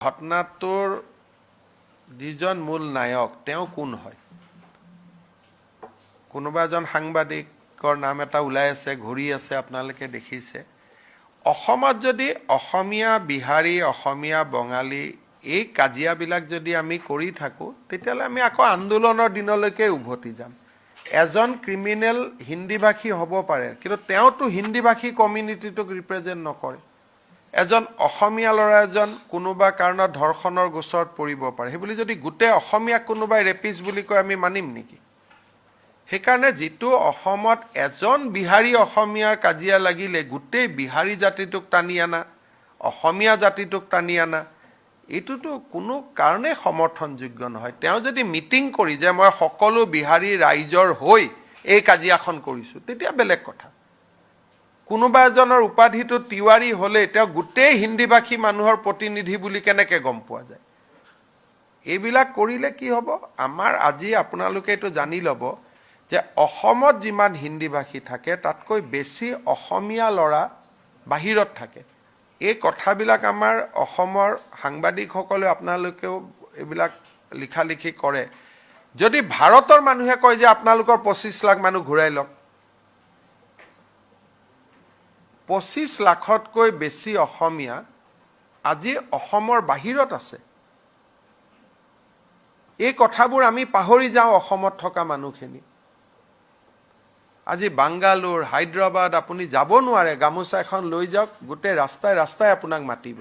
ঘটনাটোৰ যিজন মূল নায়ক তেওঁ কোন হয় কোনোবা এজন সাংবাদিকৰ নাম এটা ওলাই আছে ঘূৰি আছে আপোনালোকে দেখিছে অসমত যদি অসমীয়া বিহাৰী অসমীয়া বঙালী এই কাজিয়াবিলাক যদি আমি কৰি থাকো তেতিয়ালে আমি আকৌ আন্দোলনৰ দিনলৈকে উভতি যাম এজন ক্ৰিমিনেল হিন্দীভাষী হ'ব পাৰে কিন্তু তেওঁটো হিন্দীভাষী কমিউনিটিটোক ৰিপ্ৰেজেন্ট নকৰে এজন অসমীয়া ল'ৰা এজন কোনোবা কাৰণত ধৰ্ষণৰ গোচৰত পৰিব পাৰে হেবুলি যদি গুটে অসমীয়া কোনোবাই ৰেপিছ বুলি কয় আমি মানিম নেকি হেকাৰণে যেটো অসমত এজন বিহাৰী অসমীয়াৰ কাজিয়া লাগিলে গুটে বিহাৰী জাতিটোক টানি আনা অসমীয়া জাতিটোক টানি আনা এটোটো কোনো কাৰণে সমৰ্থনযোগ্য নহয় তেওঁ যদি মিটিং কৰি যে মই সকলো বিহাৰী ৰাইজৰ হৈ এই কাজিয়াখন কৰিছো তেতিয়া বেলেগ কথা কোনোবা এজনৰ উপাধিটো তিৱাৰী হলে তেওঁ গুটে হিন্দীভাষী মানুহৰ প্ৰতিনিধি বুলি কেনেকে গম পোৱা যায় এইবিলাক কৰিলে কি হ'ব আমাৰ আজি আপোনালোকে এটো জানি লব যে অসমত যিমান হিন্দীভাষী থাকে তাতকৈ বেছি অসমীয়া ল'ৰা বাহিৰত থাকে এই কথাবিলাক আমাৰ অসমৰ সাংবাদিকসকলে আপোনালোকেও এইবিলাক লিখালিখি কৰে যদি ভাৰতৰ মানুহে কয় যে আপোনালোকৰ 25 লাখ মানুহ ঘূৰাই লওক 25 লাখতকৈ বেছি অসমীয়া আজি অসমৰ বাহিৰত আছে এই কথাবোৰ আমি পাহৰি যাওঁ অসমত থকা মানুহখিনি আজি বাংগালোৰ হায়দৰাবাদ আপুনি যাব নোৱাৰে গামোচা এখন লৈ যাওক গুটে ৰাস্তায় ৰাস্তায় আপোনাক মাতিব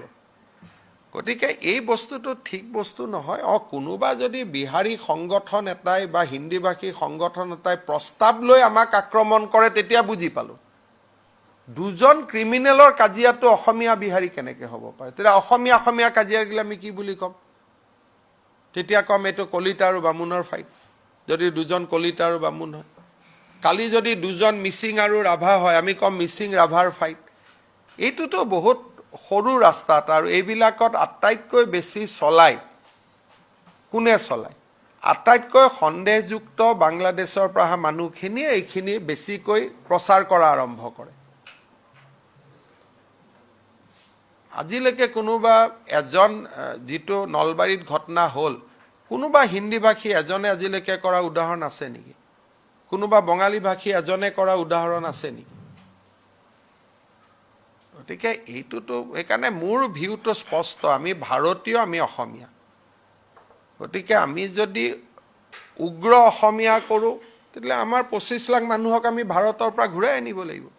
গতিকে এই বস্তুটো ঠিক বস্তু নহয় কোনোবা যদি বিহাৰী সংগঠন এটাই বা হিন্দীভাষী সংগঠন এটাই প্ৰস্তাৱ লৈ আমাক আক্ৰমণ কৰে তেতিয়া বুজি পালো দুজন ক্ৰিমিনেলৰ কাজিয়াটো অসমীয়া বিহাৰী কেনেকে হ'ব পাৰে তেতিয়া অসমীয়া কাজিয়া গিলা আমি কি বুলি কম তেতিয়া কম এটো কলিতা আৰু বামুণৰ ফাইট যদি দুজন কলিতা আৰু বামুণ হয় কালি যদি দুজন মিচিং আৰু ৰাভা হয় আমি কম মিচিং ৰাভাৰ ফাইট এইটোতো বহুত সৰু ৰাস্তাত আৰু এইবিলাকত আটাইতকৈ বেছি চলাই কোনে চলাই আটাইতকৈ সন্দেহযুক্ত বাংলাদেশৰ পৰা মানুহখিনি এইখিনি বেছিকৈ প্ৰচাৰ কৰা আৰম্ভ কৰে আজিলৈকে কোনোবা এজন যেটো নলবাৰীত ঘটনা হল কোনোবা হিন্দীভাষী এজনে আজিলৈকে কৰা উদাহৰণ আছে নেকি কোনোবা বঙালী ভাষী এজনে কৰা উদাহৰণ আছে নেকি গতিকে এইটোতো একাৰণে মোৰ ভিউটো স্পষ্ট আমি ভাৰতীয় আমি অসমীয়া গতিকে আমি যদি উগ্ৰ অসমীয়া কৰো তেতিয়ালে আমাৰ 25 লাখ মানুহক আমি ভাৰতৰ পৰা ঘূৰাই আনিব লাগিব